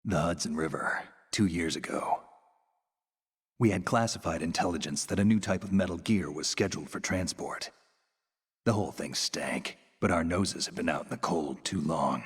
The Hudson River, 2 years ago. We had classified intelligence that a new type of metal gear was scheduled for transport. The whole thing stank, but our noses had been out in the cold too long.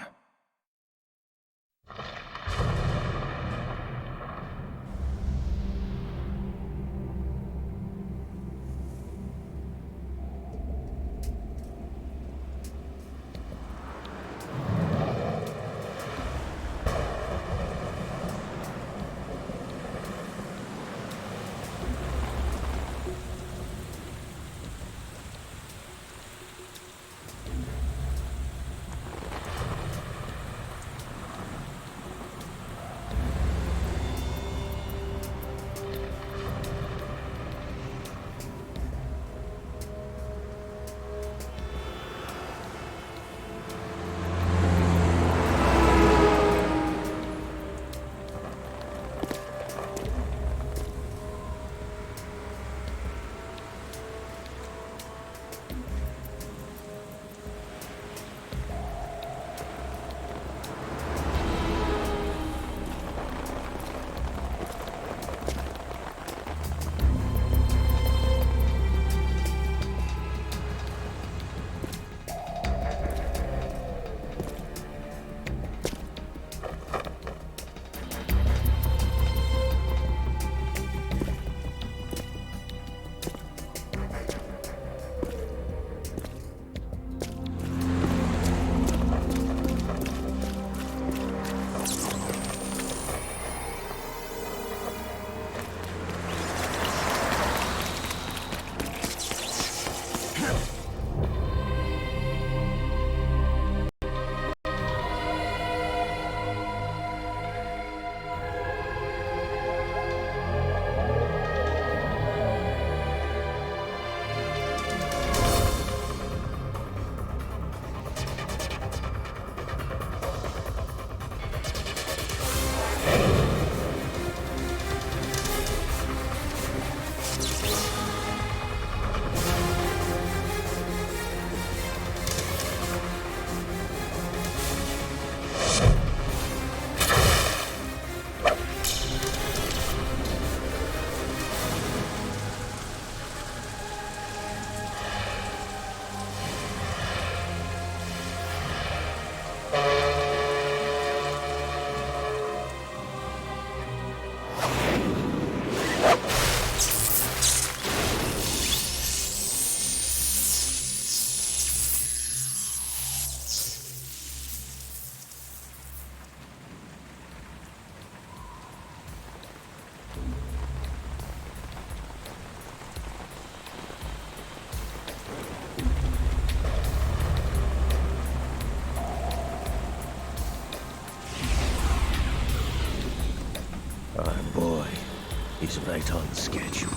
He's right on schedule.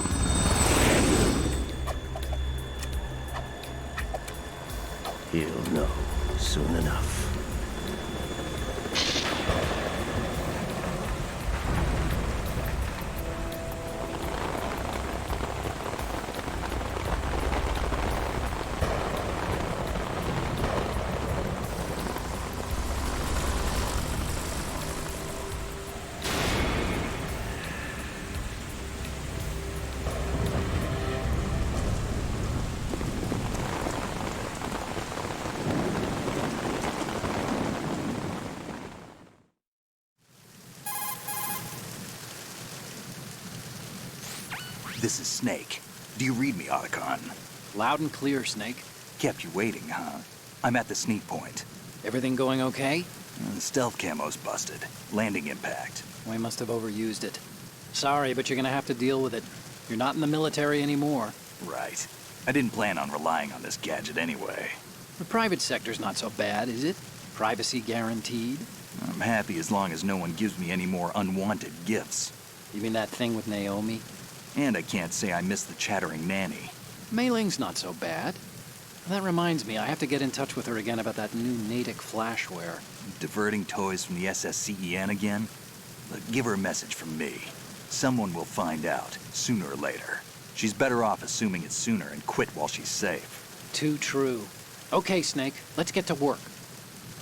He'll know soon enough. This is Snake. Do you read me, Otacon? Loud and clear, Snake. Kept you waiting, huh? I'm at the sneak point. Everything going okay? The stealth camo's busted. Landing impact. We must have overused it. Sorry, but you're gonna have to deal with it. You're not in the military anymore. Right. I didn't plan on relying on this gadget anyway. The private sector's not so bad, is it? Privacy guaranteed? I'm happy as long as no one gives me any more unwanted gifts. You mean that thing with Naomi? And I can't say I miss the chattering nanny. Mei Ling's not so bad. That reminds me, I have to get in touch with her again about that new Natick flashware. Diverting toys from the SSCEN again? Look, give her a message from me. Someone will find out, sooner or later. She's better off assuming it sooner and quit while she's safe. Too true. Okay, Snake, let's get to work.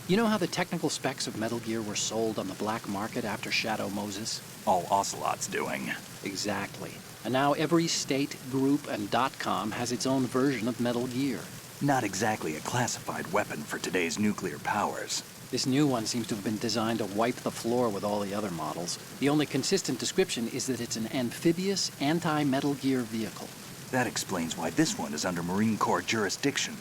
You know how the technical specs of Metal Gear were sold on the black market after Shadow Moses? All Ocelot's doing. Exactly. And now every state, group, and .com has its own version of Metal Gear. Not exactly a classified weapon for today's nuclear powers. This new one seems to have been designed to wipe the floor with all the other models. The only consistent description is that it's an amphibious, anti-Metal Gear vehicle. That explains why this one is under Marine Corps jurisdiction.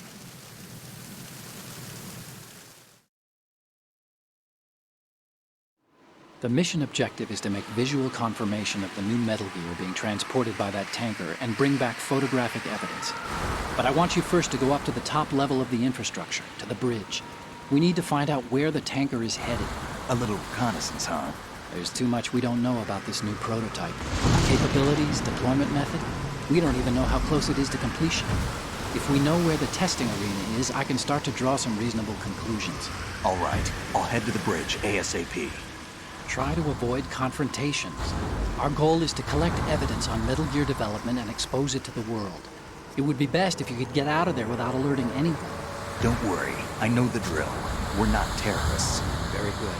The mission objective is to make visual confirmation of the new Metal Gear being transported by that tanker and bring back photographic evidence. But I want you first to go up to the top level of the infrastructure, to the bridge. We need to find out where the tanker is headed. A little reconnaissance, huh? There's too much we don't know about this new prototype. Capabilities, deployment method. We don't even know how close it is to completion. If we know where the testing arena is, I can start to draw some reasonable conclusions. All right, I'll head to the bridge ASAP. Try to avoid confrontations. Our goal is to collect evidence on Metal Gear development and expose it to the world. It would be best if you could get out of there without alerting anyone. Don't worry, I know the drill. We're not terrorists. Very good.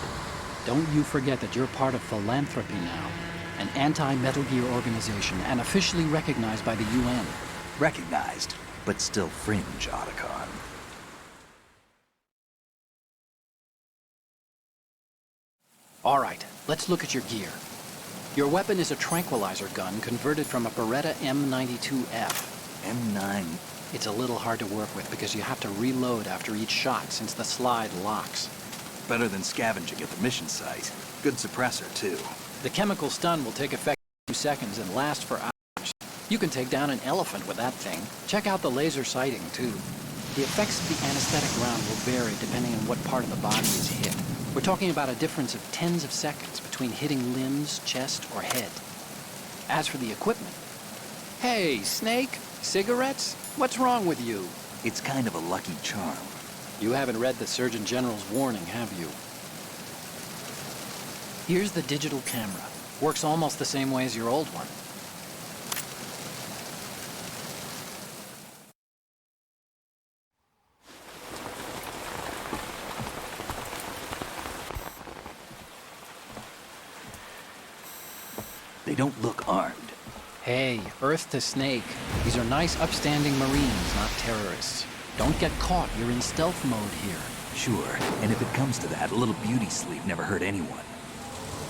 Don't you forget that you're part of Philanthropy now, an anti-Metal Gear organization and officially recognized by the UN. Recognized, but still fringe, Otacon. All right, let's look at your gear. Your weapon is a tranquilizer gun converted from a Beretta M92F. M9. It's a little hard to work with because you have to reload after each shot since the slide locks. Better than scavenging at the mission site. Good suppressor, too. The chemical stun will take effect in 2 seconds and last for hours. You can take down an elephant with that thing. Check out the laser sighting, too. The effects of the anesthetic round will vary depending on what part of the body is hit. We're talking about a difference of tens of seconds between hitting limbs, chest, or head. As for the equipment... Hey, Snake? Cigarettes? What's wrong with you? It's kind of a lucky charm. You haven't read the Surgeon General's warning, have you? Here's the digital camera. Works almost the same way as your old one. They don't look armed. Hey, Earth to Snake. These are nice, upstanding Marines, not terrorists. Don't get caught. You're in stealth mode here. Sure, and if it comes to that, a little beauty sleep never hurt anyone.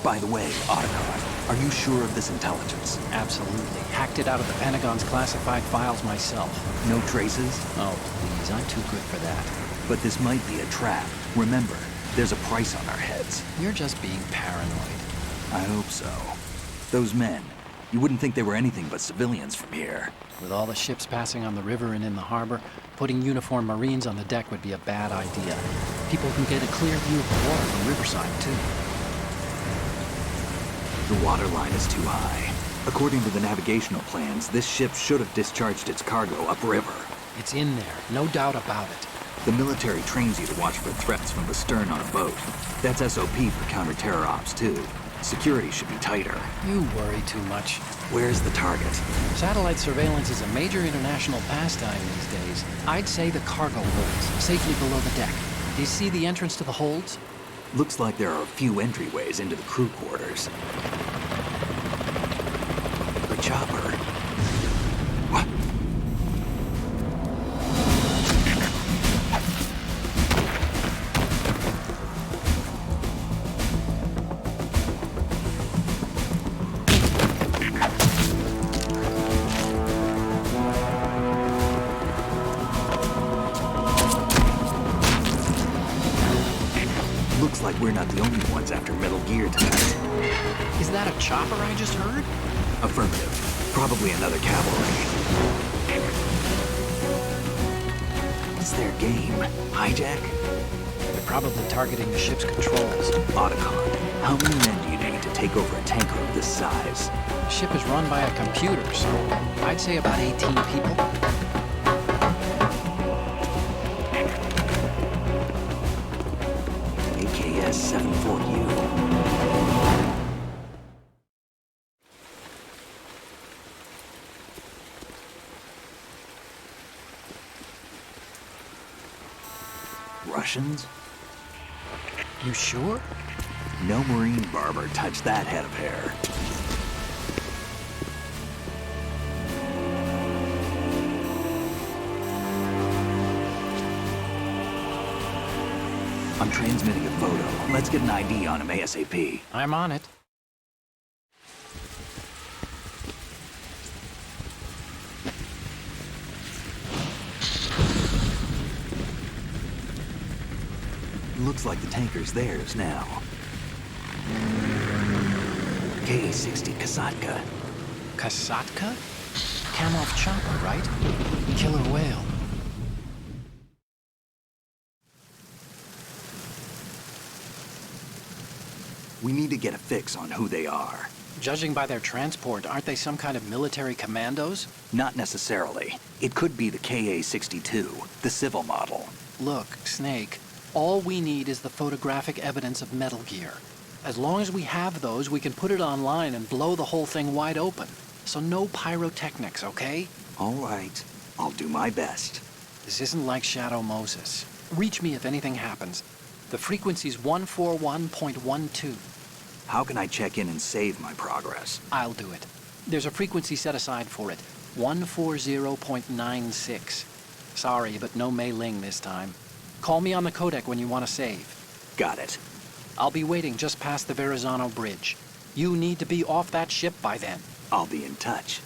By the way, Otacon, are you sure of this intelligence? Absolutely. Hacked it out of the Pentagon's classified files myself. No traces? Oh, please. I'm too good for that. But this might be a trap. Remember, there's a price on our heads. You're just being paranoid. I hope so. Those men, you wouldn't think they were anything but civilians from here. With all the ships passing on the river and in the harbor, putting uniformed Marines on the deck would be a bad idea. People can get a clear view of the water from Riverside, too. The water line is too high. According to the navigational plans, this ship should have discharged its cargo upriver. It's in there, no doubt about it. The military trains you to watch for threats from the stern on a boat. That's SOP for counter-terror ops, too. Security should be tighter. You worry too much. Where's the target? Satellite surveillance is a major international pastime these days. I'd say the cargo holds, safely below the deck. Do you see the entrance to the holds? Looks like there are a few entryways into the crew quarters. The chopper. What? Looks like we're not the only ones after Metal Gear tonight. Is that a chopper I just heard? Affirmative. Probably another cavalry. It's their game. Hijack? They're probably targeting the ship's controls. Otacon. How many men do you need to take over a tanker of this size? The ship is run by a computer, so I'd say about 18 people. AKS 74U. Russians? You sure? No marine barber touched that head of hair. I'm transmitting a photo. Let's get an ID on him ASAP. I'm on it. Looks like the tanker's theirs now. K-60 Kasatka. Kasatka? Cam-off chopper, right? Killer whale. We need to get a fix on who they are. Judging by their transport, aren't they some kind of military commandos? Not necessarily. It could be the KA-62, the civil model. Look, Snake, all we need is the photographic evidence of Metal Gear. As long as we have those, we can put it online and blow the whole thing wide open. So no pyrotechnics, okay? All right. I'll do my best. This isn't like Shadow Moses. Reach me if anything happens. The frequency's 141.12. How can I check in and save my progress? I'll do it. There's a frequency set aside for it. 140.96. Sorry, but no Mei Ling this time. Call me on the codec when you want to save. Got it. I'll be waiting just past the Verrazano Bridge. You need to be off that ship by then. I'll be in touch.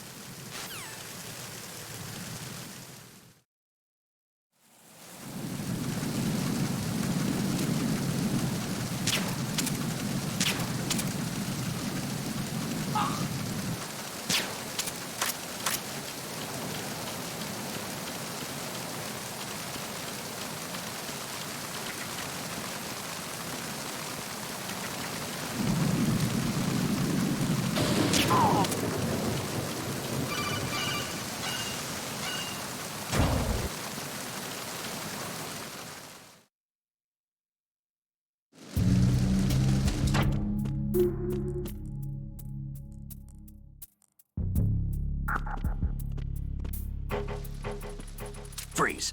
Freeze.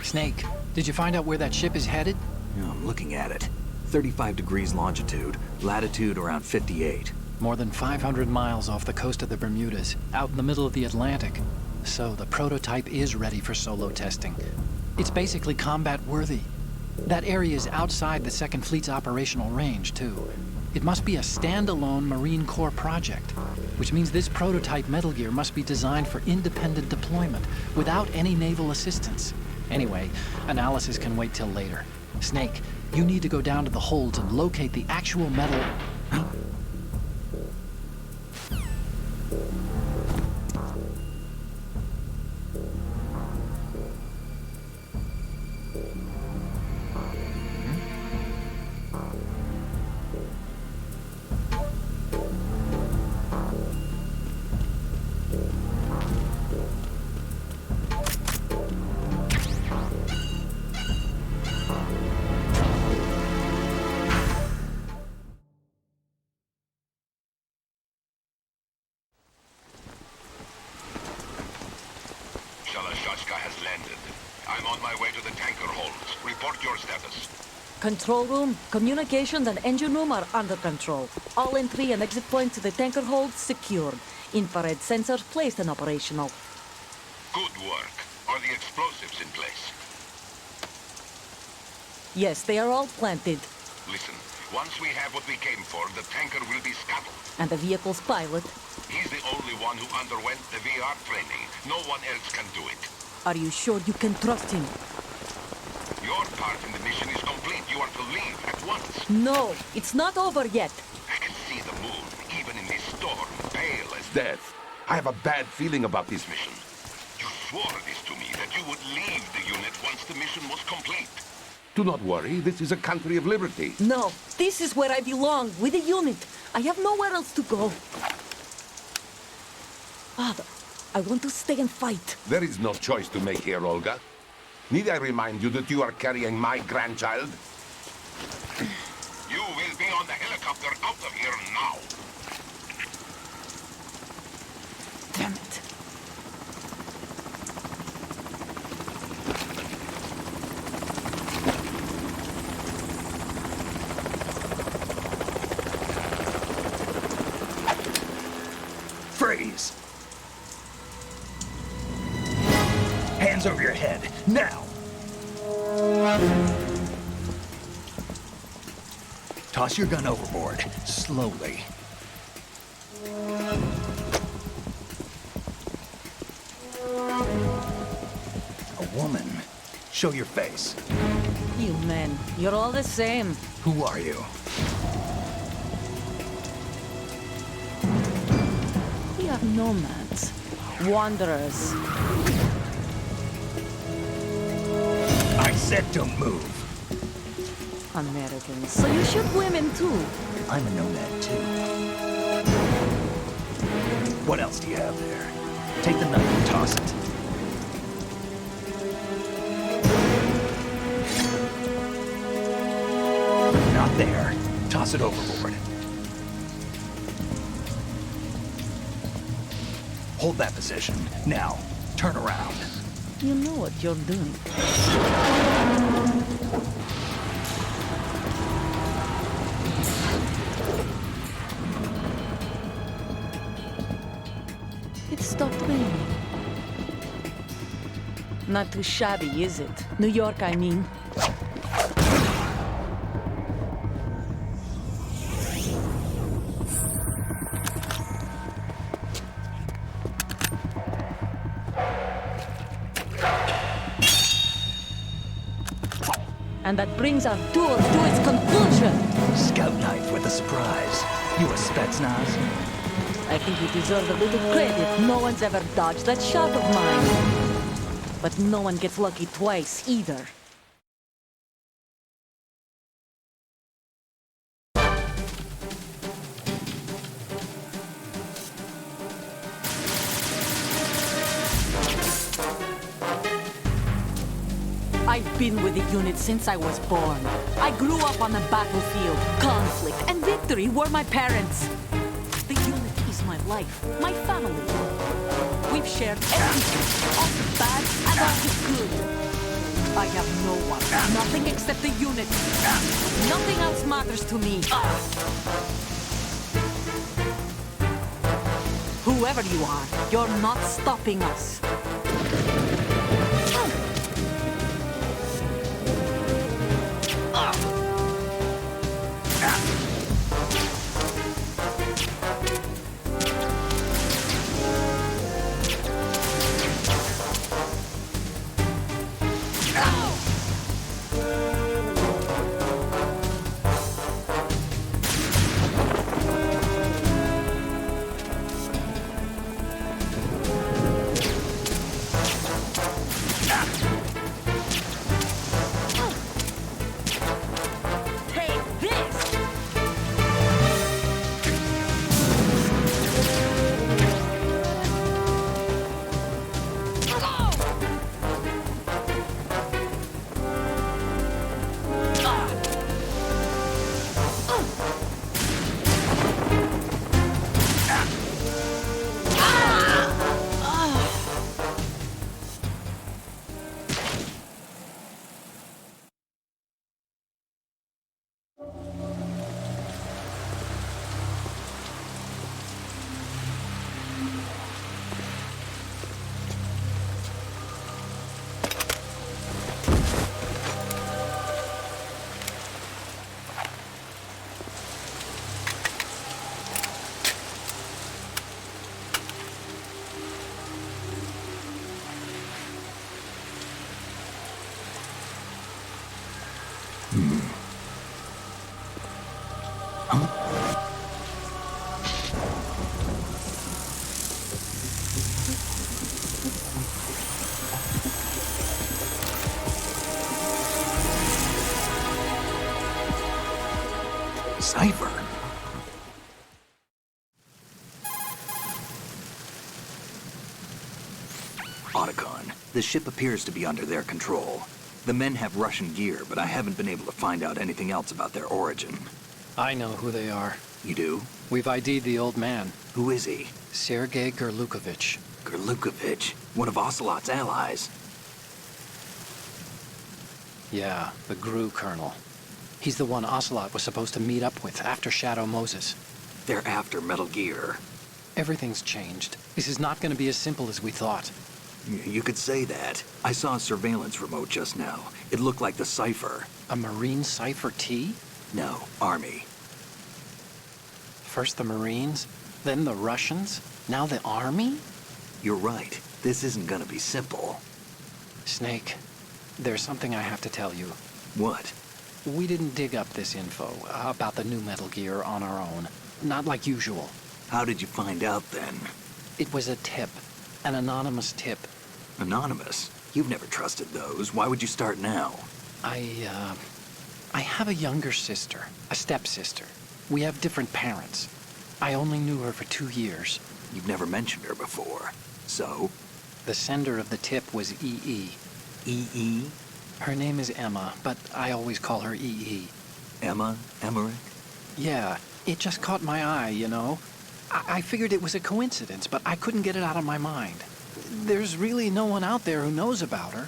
Snake, did you find out where that ship is headed? Yeah, I'm looking at it. 35 degrees longitude, latitude around 58. More than 500 miles off the coast of the Bermudas, out in the middle of the Atlantic. So the prototype is ready for solo testing. It's basically combat-worthy. That area is outside the Second Fleet's operational range, too. It must be a standalone Marine Corps project, which means this prototype Metal Gear must be designed for independent deployment, without any naval assistance. Anyway, analysis can wait till later. Snake, you need to go down to the holds and locate the actual metal... Has landed. I'm on my way to the tanker holds. Report your status. Control room, communications and engine room are under control. All entry and exit points to the tanker holds secured. Infrared sensors placed and operational. Good work. Are the explosives in place? Yes, they are all planted. Listen, once we have what we came for, the tanker will be scuttled. And the vehicle's pilot? He's the only one who underwent the VR training. No one else can do it. Are you sure you can trust him? Your part in the mission is complete. You are to leave at once. No, it's not over yet. I can see the moon, even in this storm, pale as death. I have a bad feeling about this mission. You swore this to me, that you would leave the unit once the mission was complete. Do not worry. This is a country of liberty. No, this is where I belong, with the unit. I have nowhere else to go. Father, I want to stay and fight. There is no choice to make here, Olga. Need I remind you that you are carrying my grandchild? You will be on the helicopter out of here now. Damn it. Freeze! Hands over your head, now! Toss your gun overboard, slowly. A woman. Show your face. You men, you're all the same. Who are you? We are nomads. Wanderers. I said don't move. Americans. So you shoot women too. I'm a nomad too. What else do you have there? Take the knife and toss it. Not there. Toss it overboard. Hold that position. Now, turn around. You know what you're doing. It stopped raining. Not too shabby, is it? New York, I mean. And that brings our tour to its conclusion. Scout knife with a surprise. You a Spetsnaz? I think you deserve a little credit. No one's ever dodged that shot of mine. But no one gets lucky twice, either. I've been with the unit since I was born. I grew up on the battlefield. Conflict and victory were my parents. The unit is my life, my family. We've shared everything, all the bad and all the good. I have no one. Nothing except the unit. Nothing else matters to me. Whoever you are, you're not stopping us. Cipher. Otacon, the ship appears to be under their control. The men have Russian gear, but I haven't been able to find out anything else about their origin. I know who they are. You do? We've ID'd the old man, Who is he? Sergei Gerlukovich. Gerlukovich, one of Ocelot's allies. Yeah, the GRU colonel. He's the one Ocelot was supposed to meet up with after Shadow Moses. They're after Metal Gear. Everything's changed. This is not going to be as simple as we thought. You could say that. I saw a surveillance remote just now. It looked like the Cipher. A Marine Cipher T? No, Army. First the Marines, then the Russians, now the Army? You're right. This isn't gonna be simple. Snake, there's something I have to tell you. What? We didn't dig up this info about the new Metal Gear on our own. Not like usual. How did you find out then? It was a tip. An anonymous tip. Anonymous? You've never trusted those. Why would you start now? I have a younger sister, a stepsister. We have different parents. I only knew her for 2 years. You've never mentioned her before. So? The sender of the tip was EE. EE? Her name is Emma, but I always call her EE. Emma? Emmerich? Yeah, it just caught my eye, you know? I figured it was a coincidence, but I couldn't get it out of my mind. There's really no one out there who knows about her.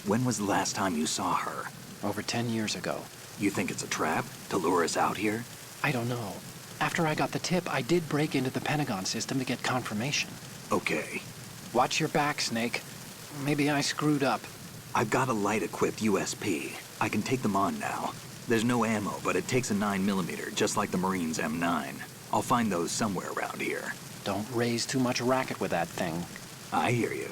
When was the last time you saw her? Over 10 years ago. You think it's a trap? To lure us out here? I don't know. After I got the tip, I did break into the Pentagon system to get confirmation. Okay. Watch your back, Snake. Maybe I screwed up. I've got a light-equipped USP. I can take them on now. There's no ammo, but it takes a 9mm, just like the Marines' M9. I'll find those somewhere around here. Don't raise too much racket with that thing. I hear you.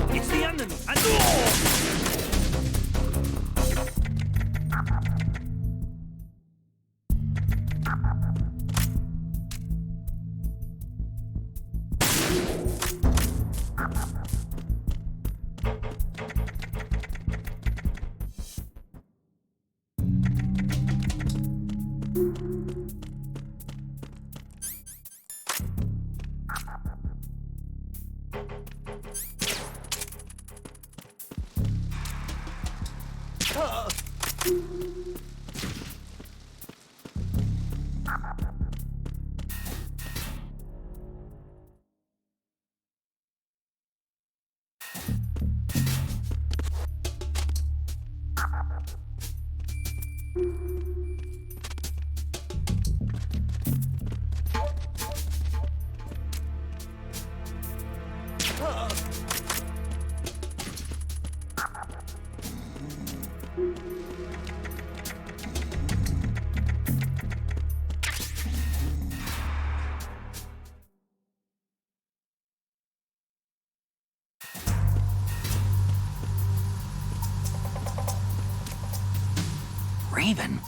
It's the enemy! And Raven?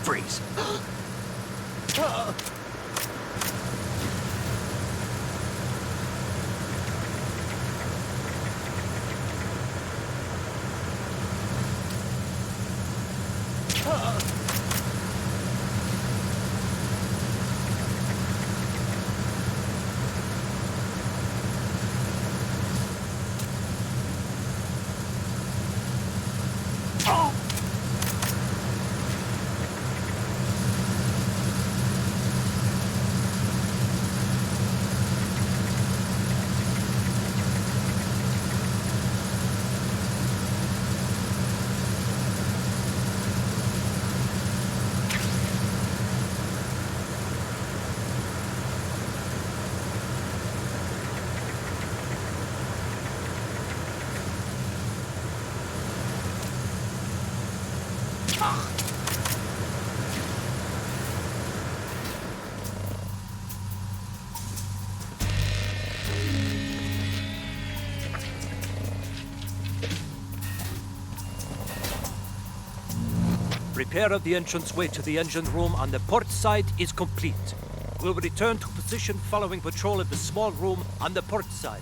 Freeze. Repair of the entranceway to the engine room on the port side is complete. We'll return to position following patrol of the small room on the port side.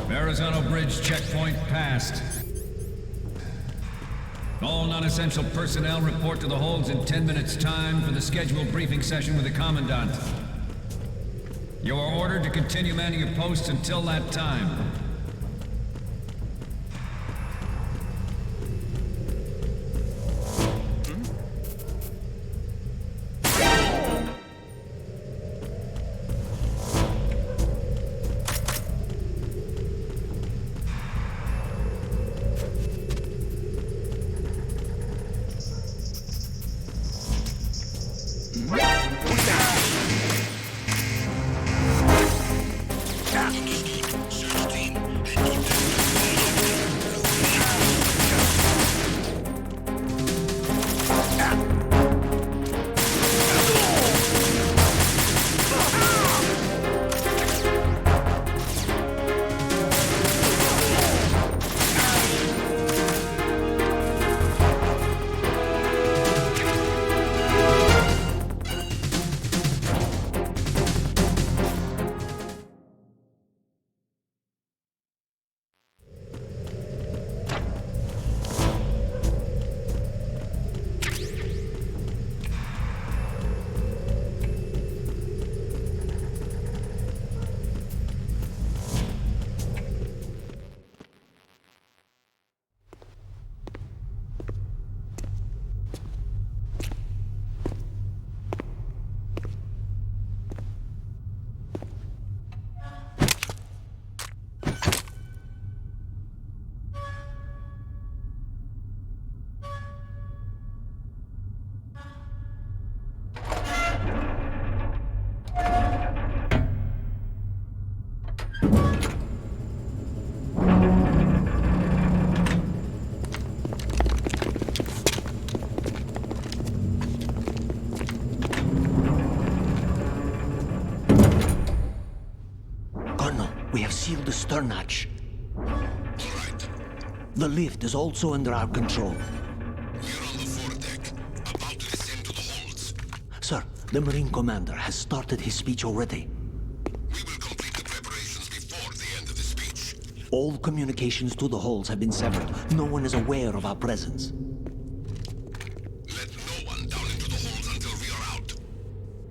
Verrazano Bridge checkpoint passed. All non-essential personnel report to the holds in 10 minutes' time for the scheduled briefing session with the Commandant. You are ordered to continue manning your posts until that time. Sealed the stern hatch. All right. The lift is also under our control. We're on the foredeck, about to descend to the holds. Sir, the Marine Commander has started his speech already. We will complete the preparations before the end of the speech. All communications to the holds have been severed. No one is aware of our presence. Let no one down into the holds until we are out.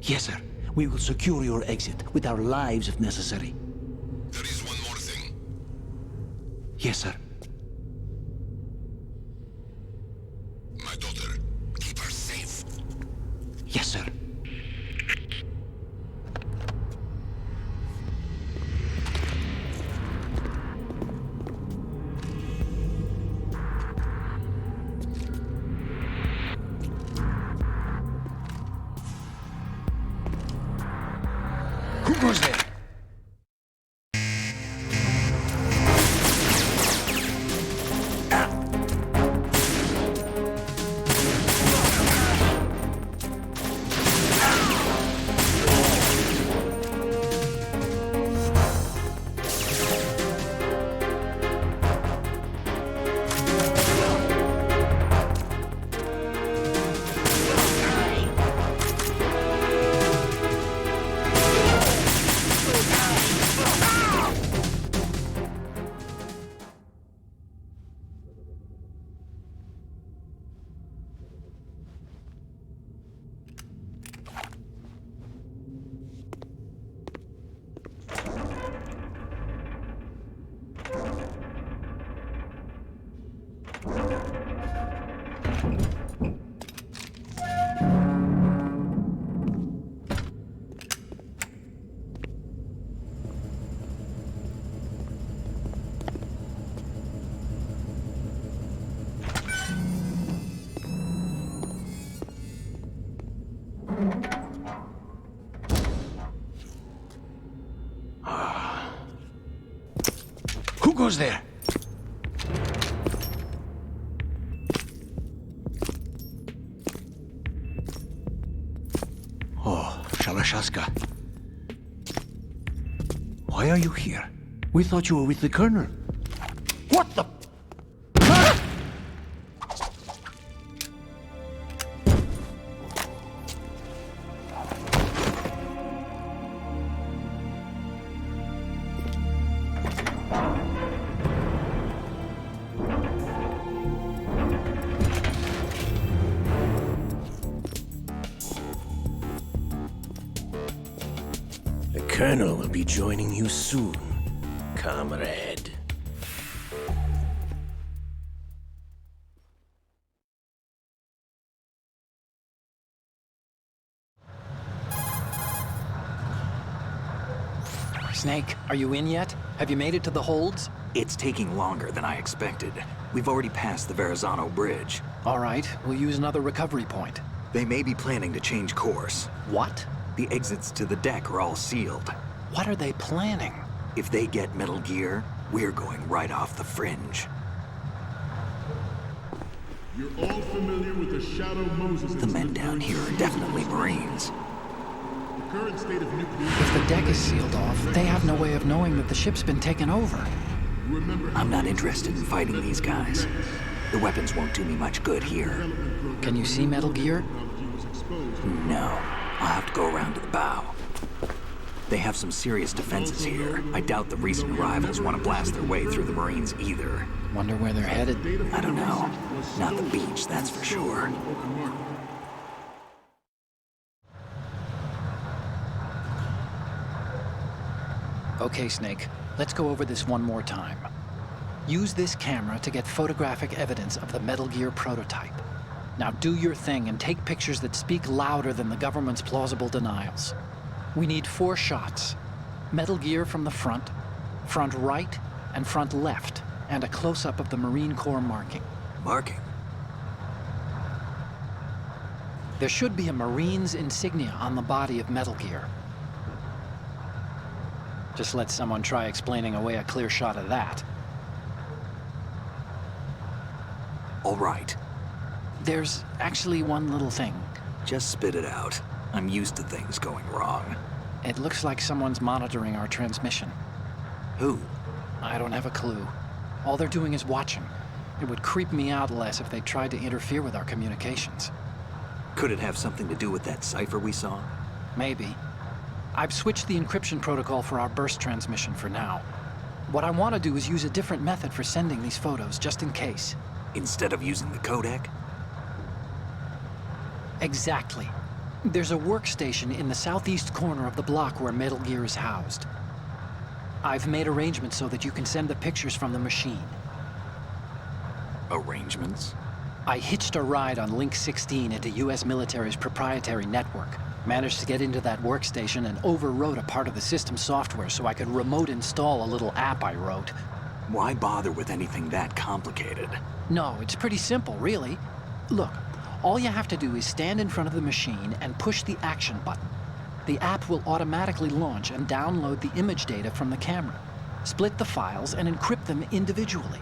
Yes, sir. We will secure your exit with our lives if necessary. There is one more thing. Yes, sir. My daughter, keep her safe. Yes, sir. Who goes there? Who goes there? Oh, Shalashaska. Why are you here? We thought you were with the Colonel. What the... Colonel will be joining you soon, comrade. Snake, are you in yet? Have you made it to the holds? It's taking longer than I expected. We've already passed the Verrazano Bridge. All right, we'll use another recovery point. They may be planning to change course. What? The exits to the deck are all sealed. What are they planning? If they get Metal Gear, we're going right off the fringe. You're all familiar with the Shadow Moses. The men down here are definitely Marines. The current state of nuclear... If the deck is sealed off, they have no way of knowing that the ship's been taken over. I'm not interested in fighting these guys. The weapons won't do me much good here. Can you see Metal Gear? No. I'll have to go around to the bow. They have some serious defenses here. I doubt the recent arrivals want to blast their way through the Marines either. Wonder where they're headed? I don't know. Not the beach, that's for sure. Okay, Snake. Let's go over this one more time. Use this camera to get photographic evidence of the Metal Gear prototype. Now do your thing and take pictures that speak louder than the government's plausible denials. We need 4 shots. Metal Gear from the front right, and front left, and a close-up of the Marine Corps marking. Marking? There should be a Marine's insignia on the body of Metal Gear. Just let someone try explaining away a clear shot of that. All right. There's actually one little thing. Just spit it out. I'm used to things going wrong. It looks like someone's monitoring our transmission. Who? I don't have a clue. All they're doing is watching. It would creep me out less if they tried to interfere with our communications. Could it have something to do with that cipher we saw? Maybe. I've switched the encryption protocol for our burst transmission for now. What I want to do is use a different method for sending these photos, just in case. Instead of using the codec? Exactly. There's a workstation in the southeast corner of the block where Metal Gear is housed. I've made arrangements so that you can send the pictures from the machine. Arrangements? I hitched a ride on Link 16 into U.S. military's proprietary network. Managed to get into that workstation and overwrote a part of the system software so I could remote install a little app I wrote. Why bother with anything that complicated? No, it's pretty simple, really. Look, all you have to do is stand in front of the machine and push the action button. The app will automatically launch and download the image data from the camera, split the files, and encrypt them individually.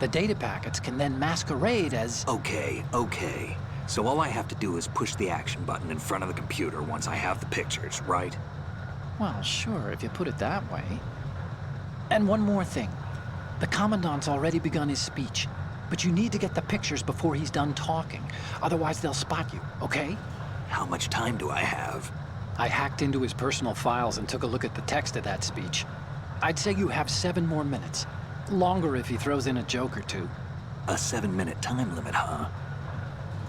The data packets can then masquerade as... Okay. So all I have to do is push the action button in front of the computer once I have the pictures, right? Well, sure, if you put it that way. And one more thing. The Commandant's already begun his speech, but you need to get the pictures before he's done talking. Otherwise, they'll spot you, okay? How much time do I have? I hacked into his personal files and took a look at the text of that speech. I'd say you have 7 more minutes. Longer if he throws in a joke or two. A 7-minute time limit, huh?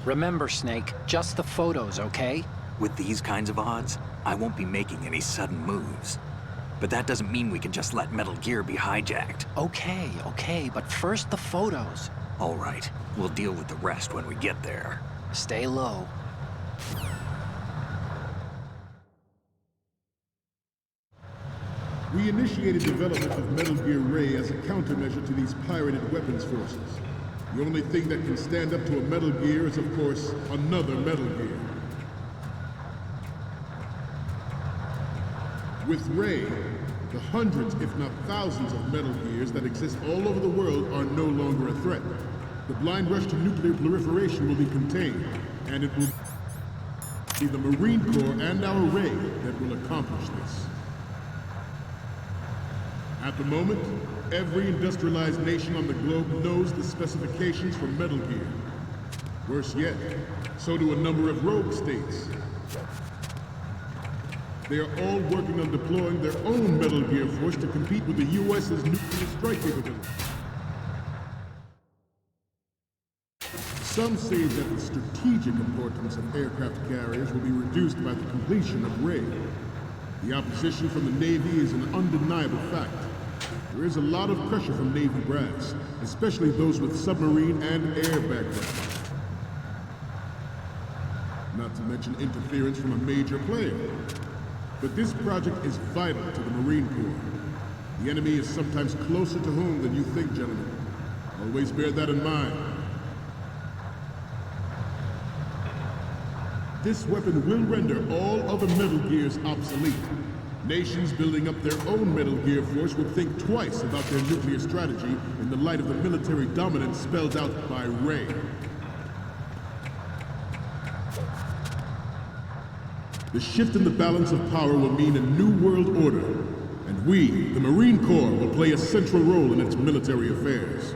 Remember, Snake, just the photos, okay? With these kinds of odds, I won't be making any sudden moves. But that doesn't mean we can just let Metal Gear be hijacked. Okay, but first the photos. All right, we'll deal with the rest when we get there. Stay low. We initiated development of Metal Gear Ray as a countermeasure to these pirated weapons forces. The only thing that can stand up to a Metal Gear is, of course, another Metal Gear. With Ray, the hundreds, if not thousands, of Metal Gears that exist all over the world are no longer a threat. The blind rush to nuclear proliferation will be contained, and it will be the Marine Corps and our Ray that will accomplish this. At the moment, every industrialized nation on the globe knows the specifications for Metal Gear. Worse yet, so do a number of rogue states. They are all working on deploying their own Metal Gear force to compete with the U.S.'s nuclear strike capability. Some say that the strategic importance of aircraft carriers will be reduced by the completion of Ray. The opposition from the Navy is an undeniable fact. There is a lot of pressure from Navy brass, especially those with submarine and air backgrounds. Not to mention interference from a major player. But this project is vital to the Marine Corps. The enemy is sometimes closer to home than you think, gentlemen. Always bear that in mind. This weapon will render all other Metal Gears obsolete. Nations building up their own Metal Gear force would think twice about their nuclear strategy in the light of the military dominance spelled out by Ray. The shift in the balance of power will mean a new world order, and we, the Marine Corps, will play a central role in its military affairs.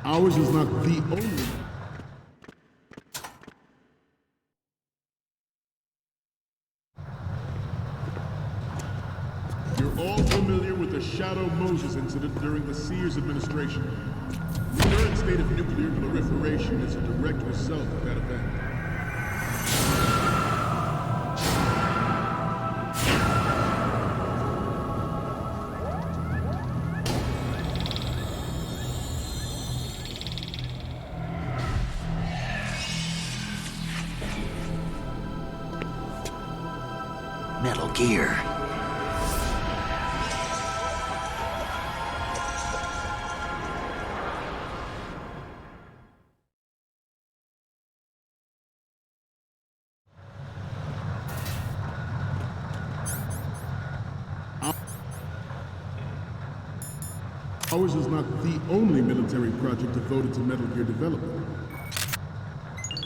Ours is not the only... You're all familiar with the Shadow Moses incident during the Sears administration. The current state of nuclear proliferation is a direct result of that event. Metal Gear. Ours is not the only military project devoted to Metal Gear development.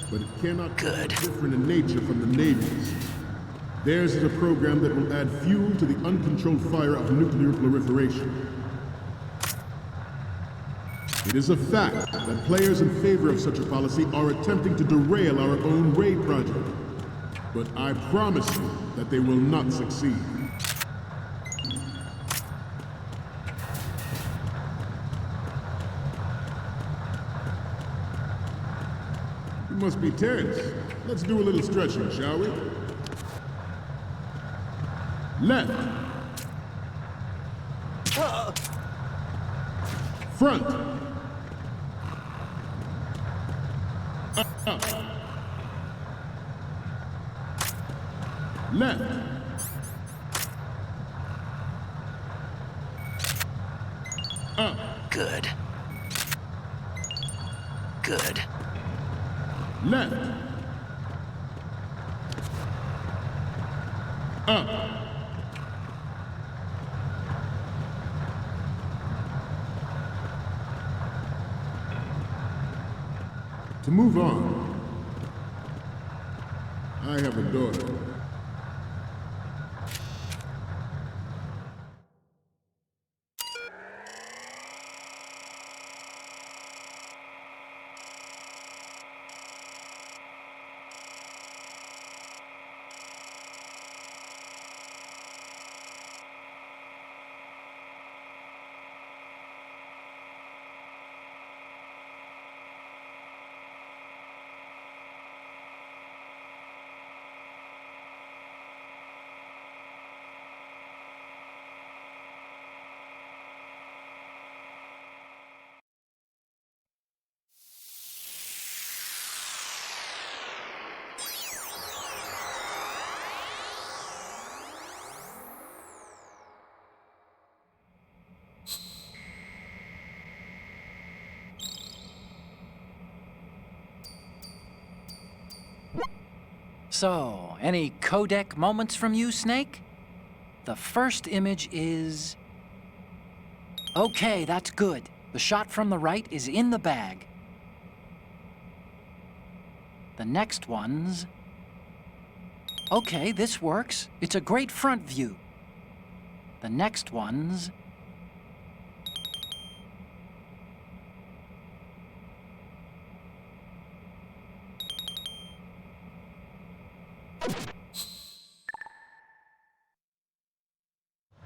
But it cannot be different in nature from the Navy's. Theirs is a program that will add fuel to the uncontrolled fire of nuclear proliferation. It is a fact that players in favor of such a policy are attempting to derail our own Ray project. But I promise you that they will not succeed. You must be tense. Let's do a little stretching, shall we? Left. Front. Up. Left. Up. Good. Good. Left. Up. To move on, I have a daughter. So, any codec moments from you, Snake? The first image is... Okay, that's good. The shot from the right is in the bag. The next one's... Okay, this works. It's a great front view. The next one's...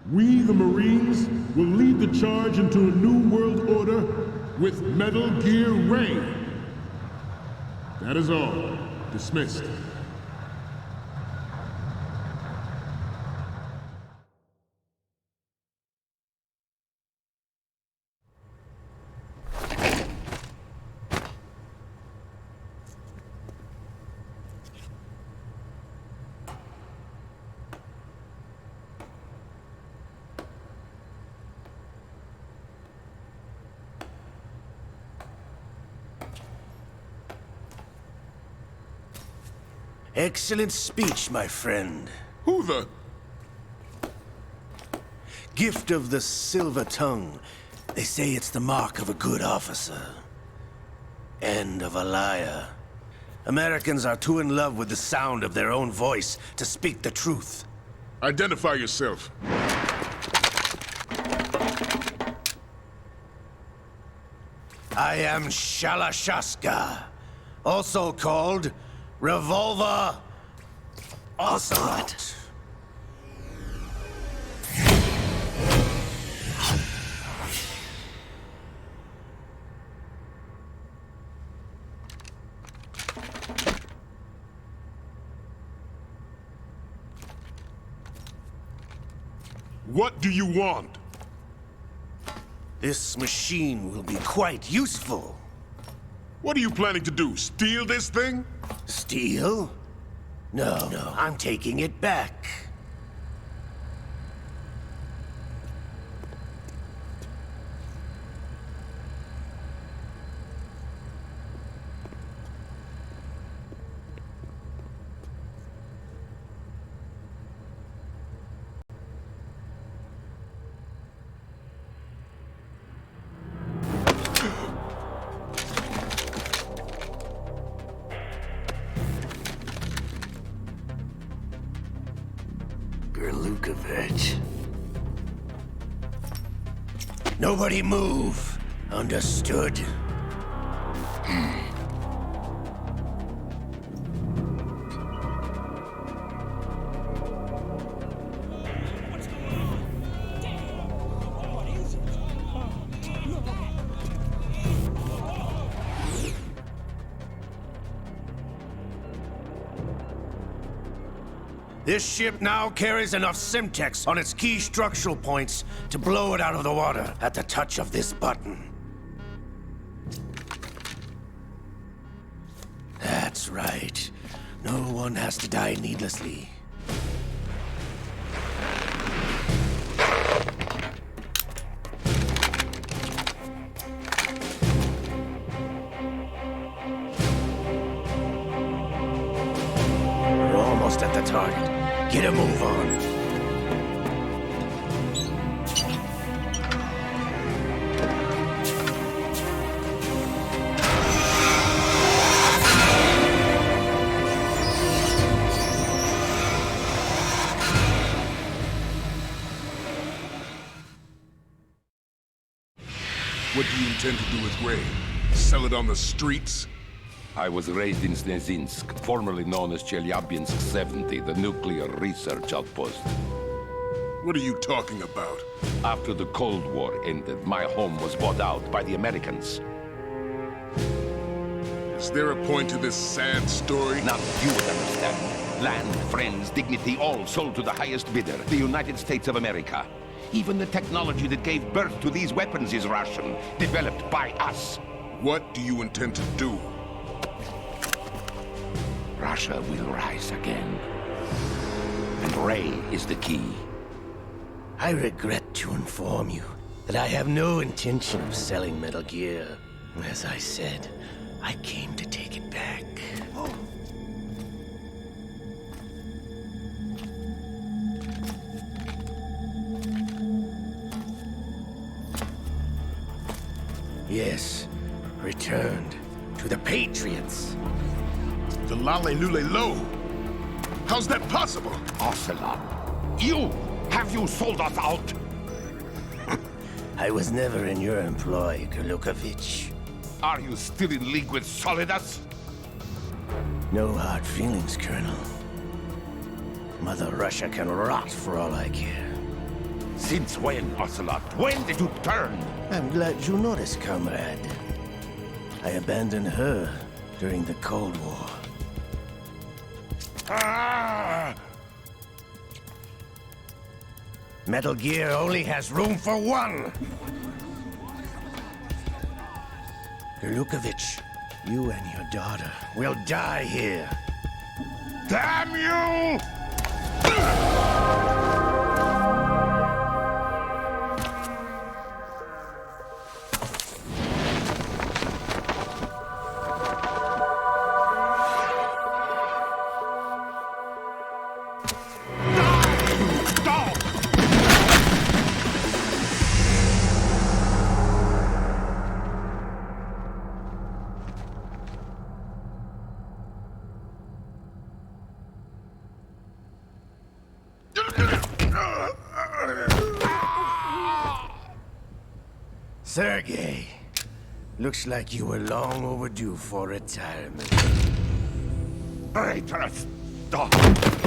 We, the Marines, will lead the charge into a new world order with Metal Gear Raiden. That is all. Dismissed. Excellent speech, my friend. Who the? Gift of the silver tongue. They say it's the mark of a good officer. And of a liar. Americans are too in love with the sound of their own voice to speak the truth. Identify yourself. I am Shalashaska, also called Revolver Ocelot. What do you want? This machine will be quite useful. What are you planning to do? Steal this thing? Steal? No, I'm taking it back. Nobody move. Understood? This ship now carries enough Simtex on its key structural points to blow it out of the water at the touch of this button. That's right. No one has to die needlessly. We're almost at the target. Get a move on. What do you intend to do with Ray? Sell it on the streets? I was raised in Snezinsk, formerly known as Chelyabinsk 70, the nuclear research outpost. What are you talking about? After the Cold War ended, my home was bought out by the Americans. Is there a point to this sad story? Now you would understand. Land, friends, dignity, all sold to the highest bidder, the United States of America. Even the technology that gave birth to these weapons is Russian, developed by us. What do you intend to do? Russia will rise again. And Ray is the key. I regret to inform you that I have no intention of selling Metal Gear. As I said, I came to take it back. Yes, returned to the Patriots. The Lale Lule Lo? How's that possible? Ocelot, have you sold us out? I was never in your employ, Gurlukovich. Are you still in league with Solidus? No hard feelings, Colonel. Mother Russia can rot for all I care. Since when, Ocelot? When did you turn? I'm glad you noticed, comrade. I abandoned her during the Cold War. Metal Gear only has room for one! Gerlukovich, you and your daughter will die here. Damn you! Sergei, looks like you were long overdue for retirement. Hayter, stop!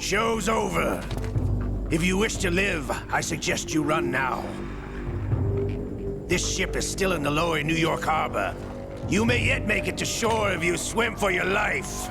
Show's over. If you wish to live, I suggest you run now. This ship is still in the lower New York harbor. You may yet make it to shore if you swim for your life.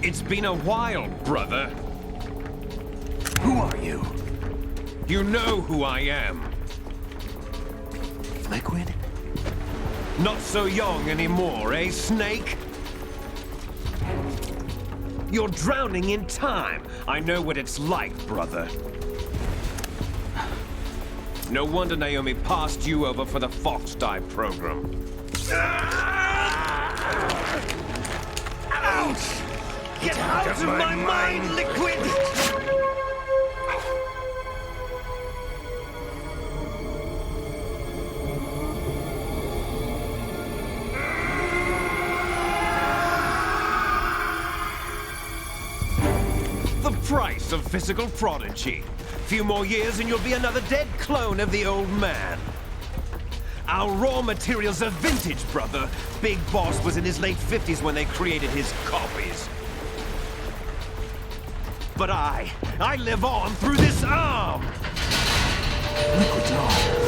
It's been a while, brother. Who are you? You know who I am. Liquid? Not so young anymore, eh, Snake? You're drowning in time. I know what it's like, brother. No wonder Naomi passed you over for the Fox Dive program. Ouch! Get out of my mind, Liquid! The price of physical prodigy. Few more years and you'll be another dead clone of the old man. Our raw materials are vintage, brother. Big Boss was in his late 50s when they created his copies. But I live on through this arm! Liquid's on.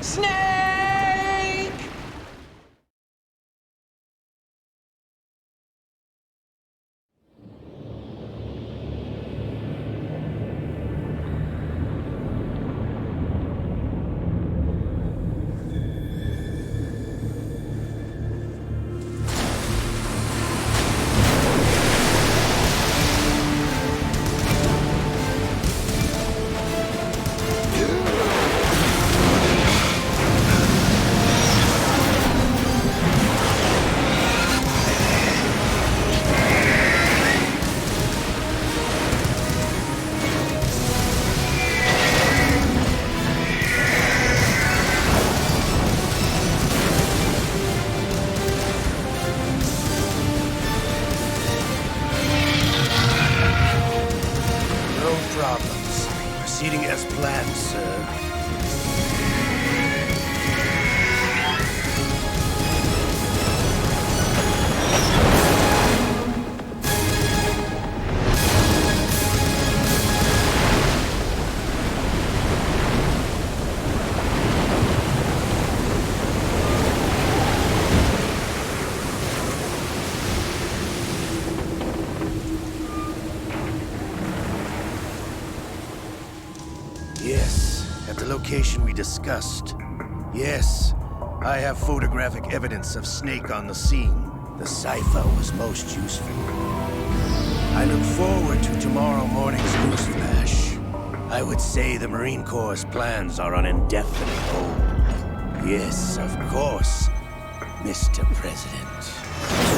Snake! Proceeding as planned, sir. Yes, at the location we discussed. Yes, I have photographic evidence of Snake on the scene. The cipher was most useful. I look forward to tomorrow morning's newsflash. I would say the Marine Corps' plans are on indefinite hold. Yes, of course, Mr. President.